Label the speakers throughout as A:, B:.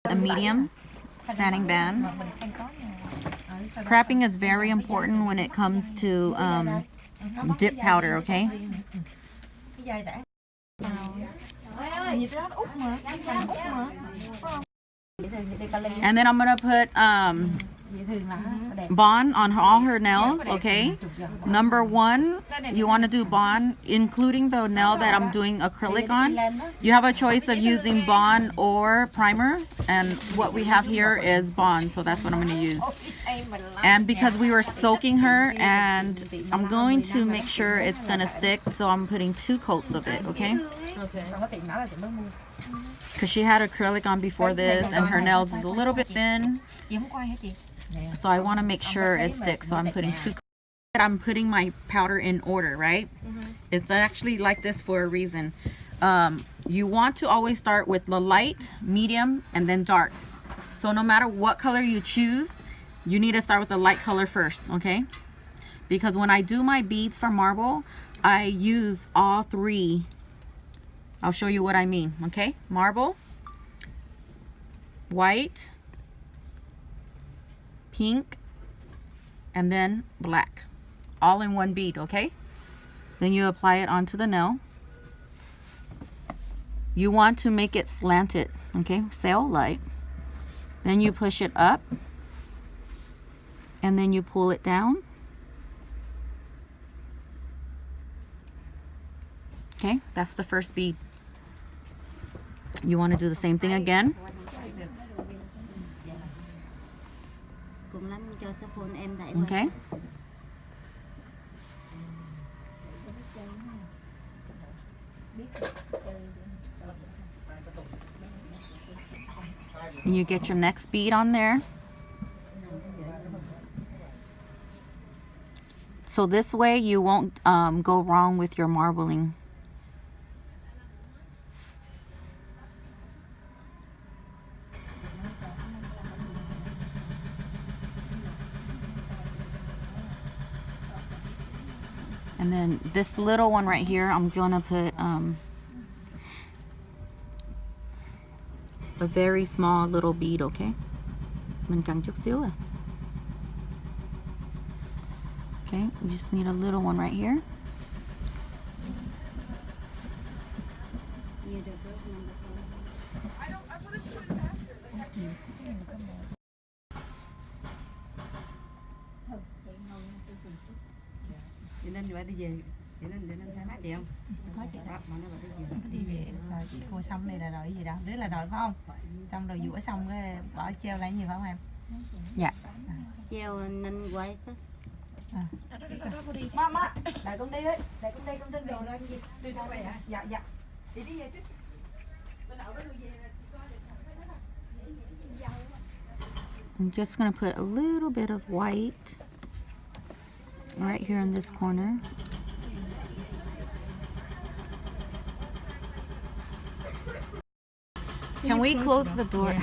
A: A medium sanding band. Prepping is very important when it comes to dip powder, okay? And then I'm gonna put bond on all her nails, okay? Number one, you want to do bond, including the nail that I'm doing acrylic on. You have a choice of using bond or primer, and what we have here is bond, so that's what I'm going to use. And because we were soaking her, and I'm going to make sure it's going to stick, so I'm putting 2 coats of it, okay? Because she had acrylic on before this, and her nails is a little bit thin. So I want to make sure it sticks, so I'm putting 2. I'm putting my powder in order, right? It's actually like this for a reason. You want to always start with the light, medium, and then dark. So no matter what color you choose, you need to start with the light color first, okay? Because when I do my beads for marble, I use all 3. I'll show you what I mean, okay? Marble, white, pink, and then black, all in one bead, okay? Then you apply it onto the nail. You want to make it slanted, okay? Sail light. Then you push it up, and then you pull it down. Okay, that's the first bead. You want to do the same thing again. Okay. And you get your next bead on there. So this way you won't go wrong with your marbling. And then this little one right here, I'm gonna put a very small little bead, okay? Mình cần chút xíu à. Okay, you just need a little one right here.
B: Đi về rồi chị cô xong này là rồi gì đâu, đứa là rồi phải không? Xong rồi dũa xong cái bỏ treo lại nhiều phải không em?
A: Dạ.
C: Treo nên quay đó.
B: Mama, đợi con đi ấy, đợi con đi con trên đồ ra gì? Đi đâu vậy hả? Dạ dạ. Đi đi về trước.
A: I'm just gonna put a little bit of white right here in this corner. Can we close the door?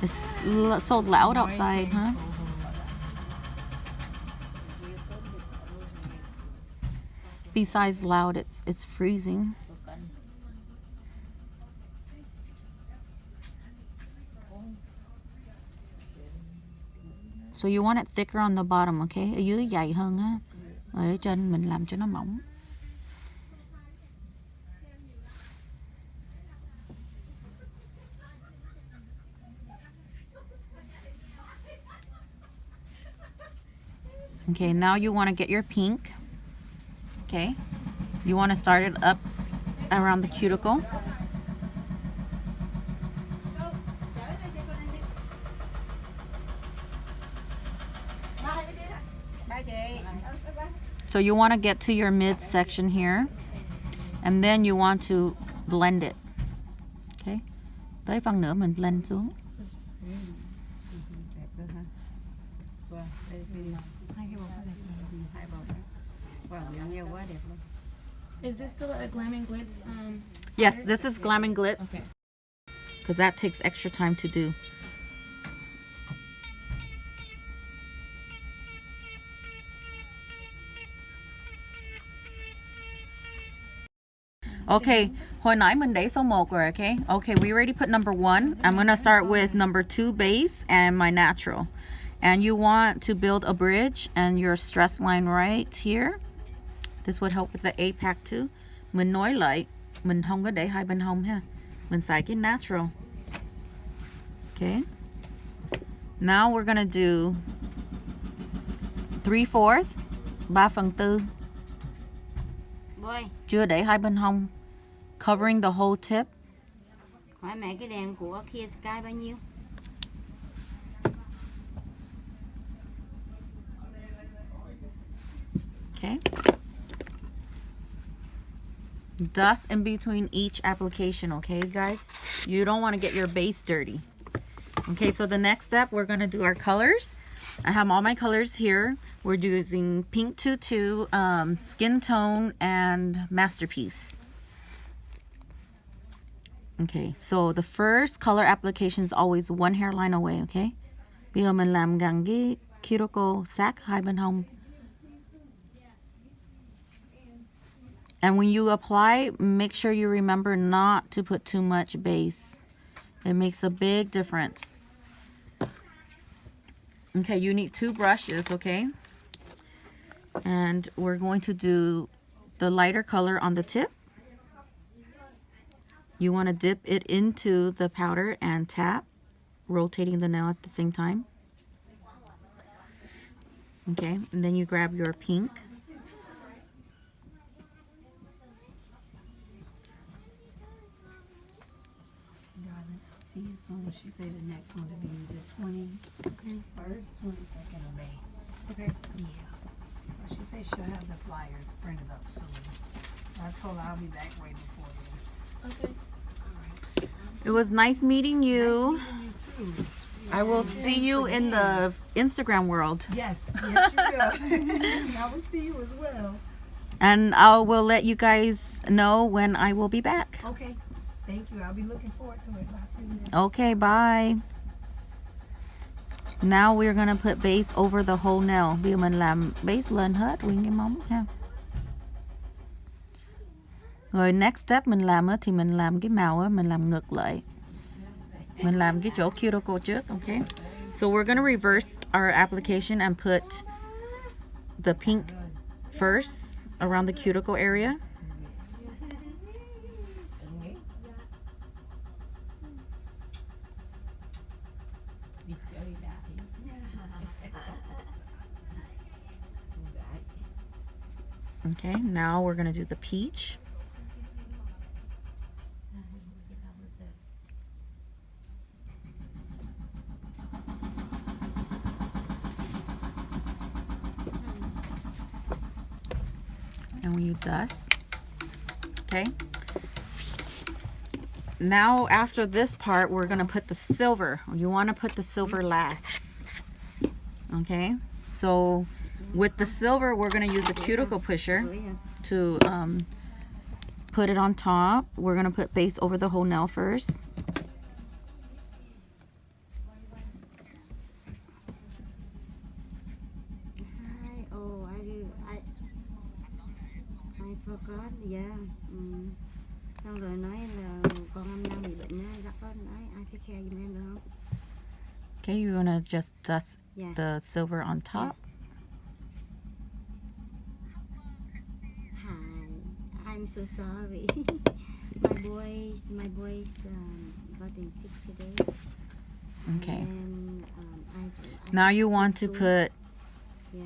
A: It's so loud outside, huh? Besides loud, it's freezing. So you want it thicker on the bottom, okay? Ở dưới dày hơn á. Ở trên mình làm cho nó mỏng. Okay, now you want to get your pink. Okay, you want to start it up around the cuticle. So you want to get to your mid section here, and then you want to blend it. Okay, tới phần nữa mình blend xuống.
D: Is this still a Glam&Glits?
A: Yes, this is Glam&Glits.
D: Okay.
A: Because that takes extra time to do. Okay, hồi nãy mình để số 1 rồi, okay? Okay, we already put number 1. I'm gonna start with number 2 base and my natural. And you want to build a bridge and your stress line right here. This would help with the APAC too. Mình nói lại, mình không có để hai bên hông ha. Mình xài cái natural. Okay. Now we're gonna do 3/4, 3/4.
C: Boy,
A: Chưa để hai bên hông. Covering the whole tip.
C: hỏi mẹ cái đèn của Kiara Sky bao nhiêu?
A: Okay. Dust in between each application, okay, guys? You don't want to get your base dirty. Okay, so the next step, we're going to do our colors. I have all my colors here. We're using Pink 22, Skin Tone, and Masterpiece. Okay, so the first color application is always one hairline away, okay? Bây giờ mình làm gần cái cuticle sac hai bên hông. And when you apply, make sure you remember not to put too much base. It makes a big difference. Okay, you need 2 brushes, okay? And we're going to do the lighter color on the tip. You want to dip it into the powder and tap, rotating the nail at the same time. Okay, and then you grab your pink.
B: Darling, see you soon. She said the next one will be the 21st, 22nd of May.
D: Okay.
B: Yeah. But she said she'll have the flyers printed up soon. I told her I'll be back way before then.
D: Okay.
A: It was nice meeting you.
B: Nice meeting you too.
A: I will see you in the Instagram world.
B: Yes, yes you will. I will see you as well.
A: And I will let you guys know when I will be back.
B: Okay. Thank you. I'll be looking forward to it. Bye, sweetie.
A: Okay, bye. Now we're gonna put base over the whole nail. Bây giờ mình làm base lên hết nguyên cái móng ha. Rồi next step mình làm á, thì mình làm cái màu á, mình làm ngược lại. Mình làm cái chỗ cuticle trước, okay? So we're gonna reverse our application and put the pink first around the cuticle area. Okay, now we're gonna do the peach. And when you dust, okay. Now after this part, we're gonna put the silver. You wanna put the silver last, okay? So with the silver, we're gonna use a cuticle pusher to put it on top. We're gonna put base over the whole nail first.
C: I forgot, yeah. Xong rồi nói là con em đang bị bệnh á, chắc có nói ai take care giùm em được không?
A: Okay, you're gonna just dust
C: Yeah.
A: the silver on top.
C: Hi, I'm so sorry. my boys got in sick today.
A: Okay.
C: And
A: Now you want to put
C: yeah.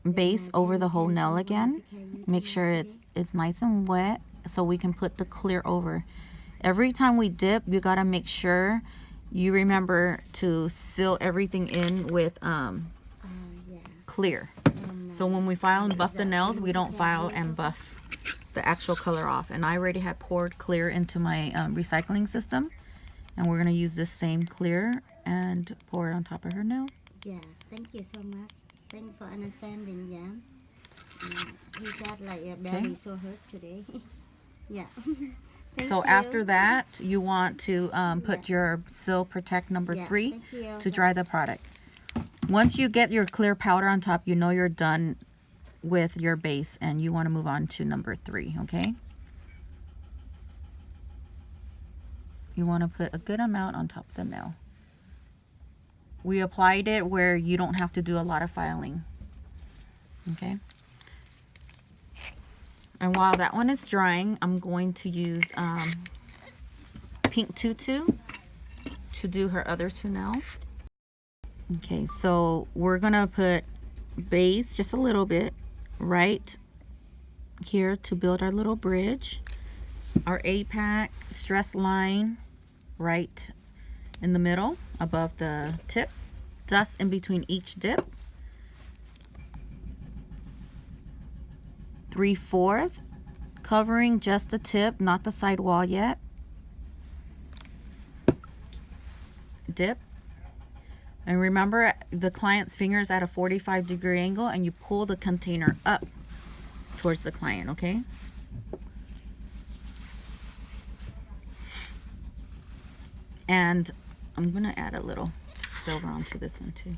A: base over the whole nail again. Make sure it's nice and wet so we can put the clear over. Every time we dip, you gotta make sure you remember to seal everything in with
C: Yeah.
A: clear. So when we file and buff the nails, we don't file and buff the actual color off. And I already had poured clear into my recycling system, and we're gonna use this same clear and pour it on top of her nail.
C: Yeah, thank you so much. Thank you for understanding, yeah. He said like belly so hurt today. Yeah. Thank
A: So
C: you.
A: after that, you want to put your Seal Protect number
C: Yeah,
A: 3
C: thank you.
A: to dry the product. Once you get your clear powder on top, you know you're done with your base and you want to move on to number 3, okay? You want to put a good amount on top of the nail. We applied it where you don't have to do a lot of filing. Okay. And while that one is drying, I'm going to use Pink Tutu to do her other two nails. Okay, so we're gonna put base just a little bit right here to build our little bridge. Our APAC stress line right in the middle above the tip. Dust in between each dip. 3/4, covering just the tip, not the side wall yet. Dip. And remember, the client's finger is at a 45-degree angle, and you pull the container up towards the client, okay? And I'm going to add a little silver onto this one too.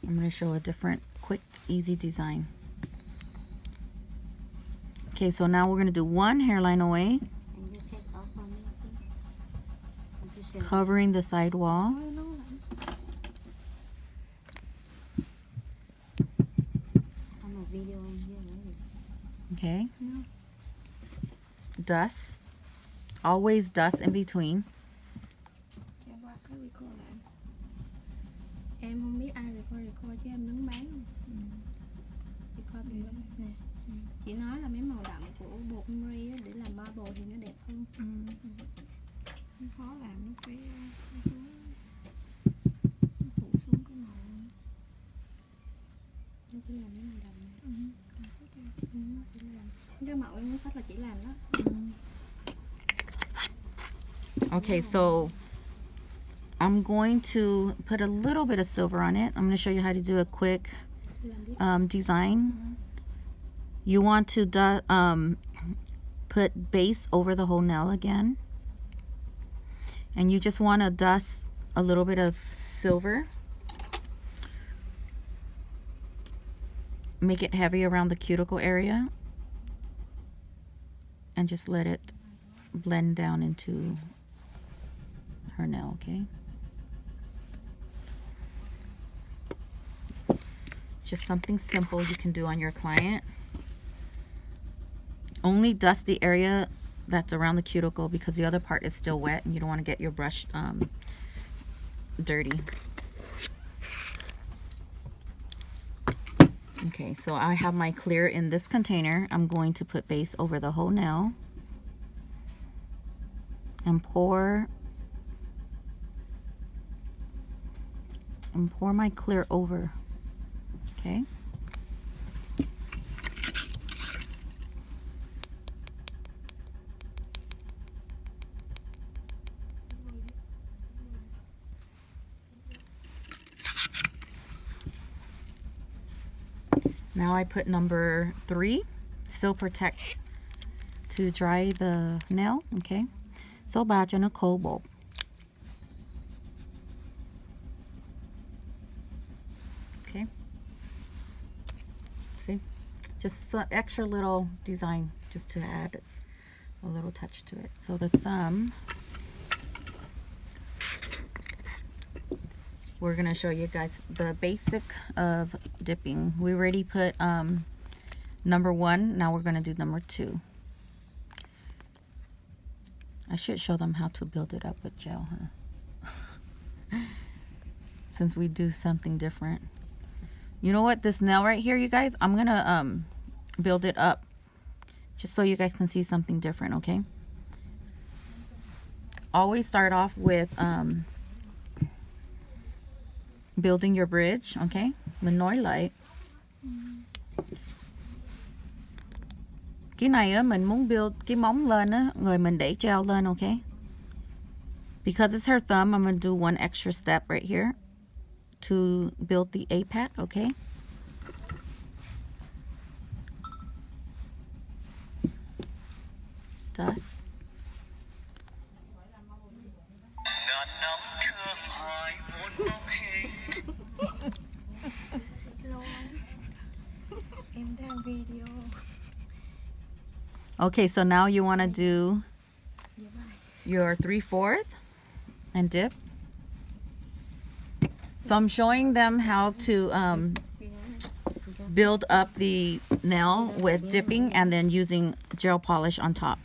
A: I'm going to show a different, quick, easy design. Okay, so now we're going to do one hairline away,
C: And you take off on me, please. And to show
A: covering the side wall.
C: you. No, I'm a video in here, right?
A: Okay.
C: No.
A: Dust. Always dust in between.
D: Em qua cái record lại. Em không biết ai record chứ em đứng bán. Record thì nè. Chị nói là mấy màu đậm của bột ombre để làm bubble thì nó đẹp hơn. Nó khó làm nó phải xuống phủ xuống cái màu. Nó chỉ làm mấy màu đậm này. Nó chỉ làm cái mẫu em muốn sách là chỉ làm đó.
A: Okay, so I'm going to put a little bit of silver on it. I'm going to show you how to do a quick design. You want to put base over the whole nail again. And you just want to dust a little bit of silver. Make it heavy around the cuticle area. And just let it blend down into her nail, okay? Just something simple you can do on your client. Only dust the area that's around the cuticle because the other part is still wet and you don't want to get your brush dirty. Okay, so I have my clear in this container. I'm going to put base over the whole nail and pour my clear over. Okay. Now I put number 3, Still Protect, to dry the nail. Okay. So ba cho nó khô bột. Okay. See? Just an extra little design just to add a little touch to it. So the thumb, we're going to show you guys the basic of dipping. We already put number 1. Now we're going to do number 2. I should show them how to build it up with gel, huh? Since we do something different. You know what? This nail right here, you guys, I'm going to build it up just so you guys can see something different, okay? Always start off with building your bridge, okay? Mình nói lại. Cái này á, mình muốn build cái móng lên á, rồi mình để gel lên, okay? Because it's her thumb, I'm going to do one extra step right here to build the APAC, okay? Dust.
D: Em đang video.
A: Okay, so now you want to do your 3/4 and dip. So I'm showing them how to build up the nail with dipping and then using gel polish on top.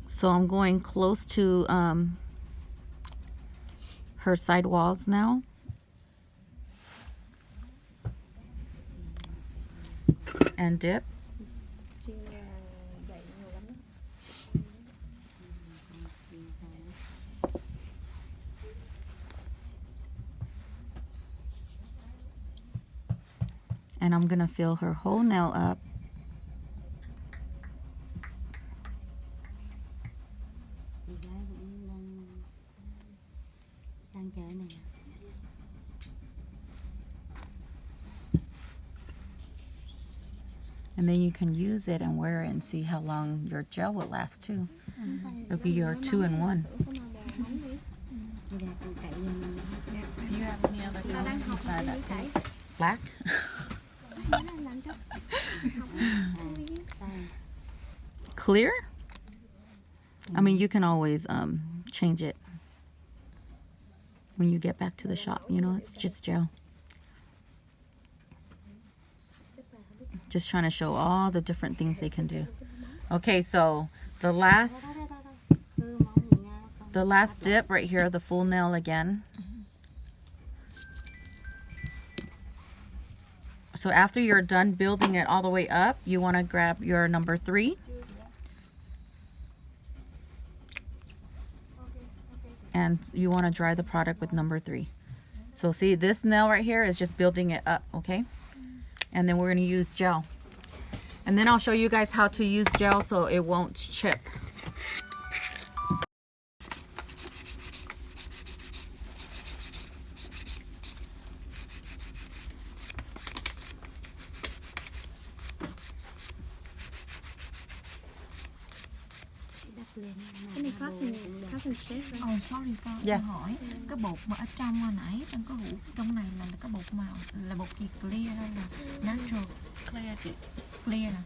A: So I'm going close to her side walls now. And dip. And I'm gonna fill her whole nail up.
C: Chị gái cũng đang chơi này.
A: And then you can use it and wear it and see how long your gel will last too. It'll be your 2-in-1.
B: Do you have any other color beside that pink?
A: Black? Clear? I mean, you can always change it when you get back to the shop. You know, it's just gel. Just trying to show all the different things they can do. Okay, so the last dip right here, the full nail again. So after you're done building it all the way up, you want to grab your number 3. And you want to dry the product with number 3. So see, this nail right here is just building it up, okay? And then we're going to use gel. And then I'll show you guys how to use gel so it won't chip.
D: Cái này cotton shape rồi.
B: Oh sorry con,
A: Yes.
B: hỏi cái bột mà ở trong hồi nãy trong cái hũ trong này là cái bột màu là bột gì, clear hay là natural? Clear chị. Clear nè.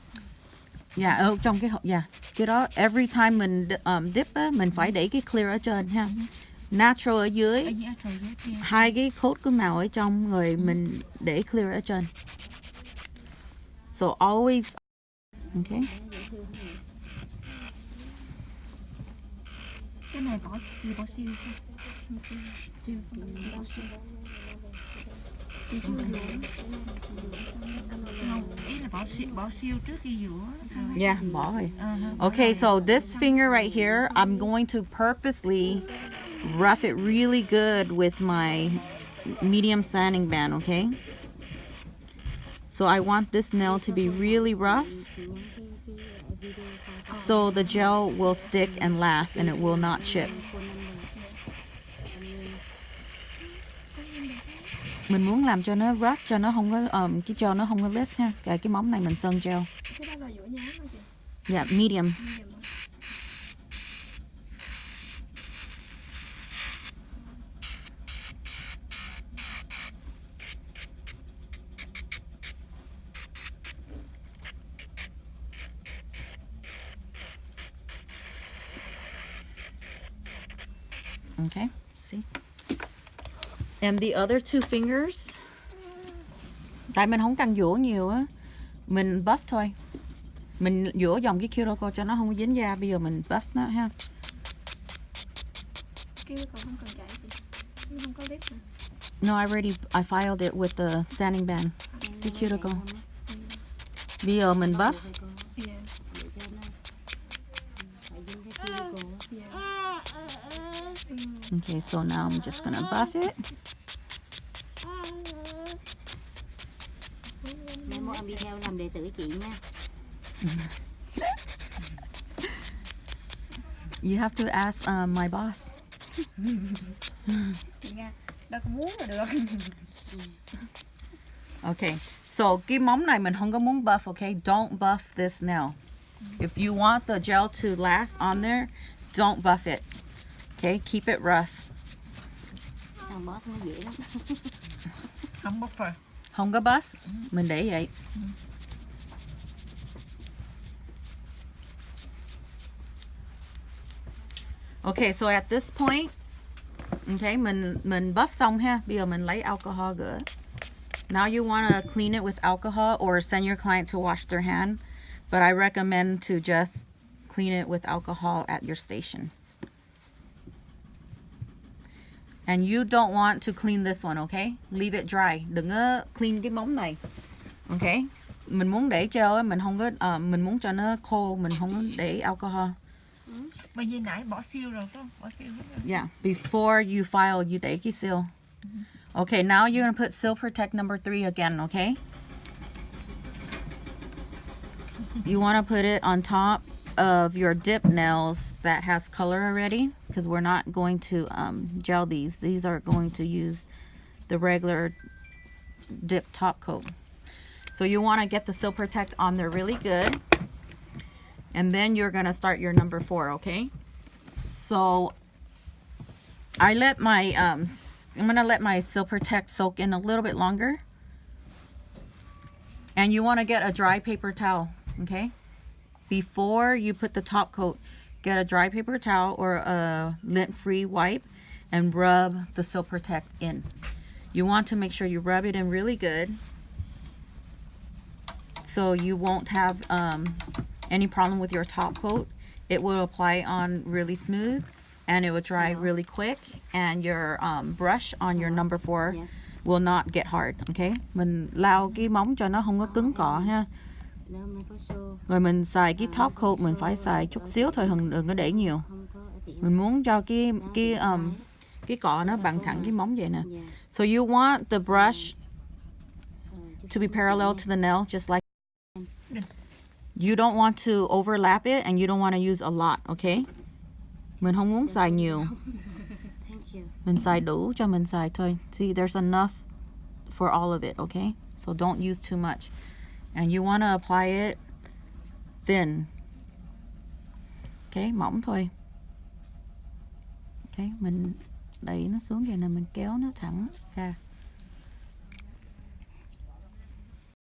A: Dạ, ở trong cái hộp, dạ. Cái đó every time mình dip á, mình phải để cái clear ở trên ha. Natural ở dưới,
B: Ở dưới rồi dưới kia.
A: 2 cái coat cái màu ở trong, rồi mình để clear ở trên. So always, okay.
B: Cái này bỏ siêu không? Bỏ siêu. Không, ý là bỏ siêu trước khi dũa.
A: Yeah, bỏ rồi. Okay, so this finger right here, I'm going to purposely rough it really good with my medium sanding band, okay? So I want this nail to be really rough so the gel will stick and last and it will not chip. Mình muốn làm cho nó rough, cho nó không có cái gel nó không có lết ha. Cái móng này mình sơn gel.
D: Cái đó là dũa nhám hả chị?
A: Yeah, medium. Okay, see? And the other 2 fingers, tại mình không cần dũa nhiều á, mình buff thôi. Mình dũa dòng cái cuticle cho nó không có dính da, bây giờ mình buff nó ha.
D: Kêu còn không cần chạy chị. Kêu không có lip nữa.
A: No, I filed it with the sanding band, cái cuticle. Bây giờ mình buff.
D: Yeah.
A: Okay, so now I'm just gonna buff it.
C: Mai mốt anh đi theo làm đệ tử chị nha.
A: You have to ask my boss.
D: Chị Nga, đâu có muốn là được.
A: Okay, so cái móng này mình không có muốn buff, okay? Don't buff this nail. If you want the gel to last on there, don't buff it. Okay, keep it rough.
C: Thằng boss nó dễ lắm.
B: Không buffer.
A: Không có buff, mình để vậy. Okay, so at this point, okay, mình buff xong ha. Bây giờ mình lấy alcohol gỡ. Now you want to clean it with alcohol or send your client to wash their hand, but I recommend to just clean it with alcohol at your station. And you don't want to clean this one, okay? Leave it dry. Đừng có clean cái móng này. Okay? Mình muốn để treo, mình không có mình muốn cho nó khô, mình không có để alcohol.
B: Bởi vì nãy bỏ siêu rồi phải không? Bỏ siêu hết rồi.
A: Yeah, before you file, you để cái seal. Okay, now you're gonna put Seal Protect number 3 again, okay? You want to put it on top of your dip nails that has color already, because we're not going to gel these. These are going to use the regular dip top coat. So you want to get the Seal Protect on there really good. And then you're going to start your number 4, okay? So I let my I'm going to let my Seal Protect soak in a little bit longer. And you want to get a dry paper towel, okay? Before you put the top coat, get a dry paper towel or a lint-free wipe and rub the Seal Protect in. You want to make sure you rub it in really good so you won't have any problem with your top coat. It will apply on really smooth and it will dry really quick, and your brush on your number 4
C: Yes.
A: will not get hard, okay? Mình lau cái móng cho nó không có cứng cọ ha.
C: Đó mới có xô.
A: Rồi mình xài cái top coat mình phải xài chút xíu thôi, đừng có để nhiều.
C: Không có ở tiệm.
A: Mình muốn cho cái cọ nó bằng thẳng cái móng vậy nè.
C: Yeah.
A: So you want the brush
C: Just
A: to be parallel to the nail, just like. You don't want to overlap it and you don't want to use a lot, okay? Mình không muốn xài nhiều.
C: Thank you.
A: Mình xài đủ cho mình xài thôi. See, there's enough for all of it, okay? So don't use too much. And you want to apply it thin. Okay, mỏng thôi. Okay, mình đẩy nó xuống vậy nè, mình kéo nó thẳng ra.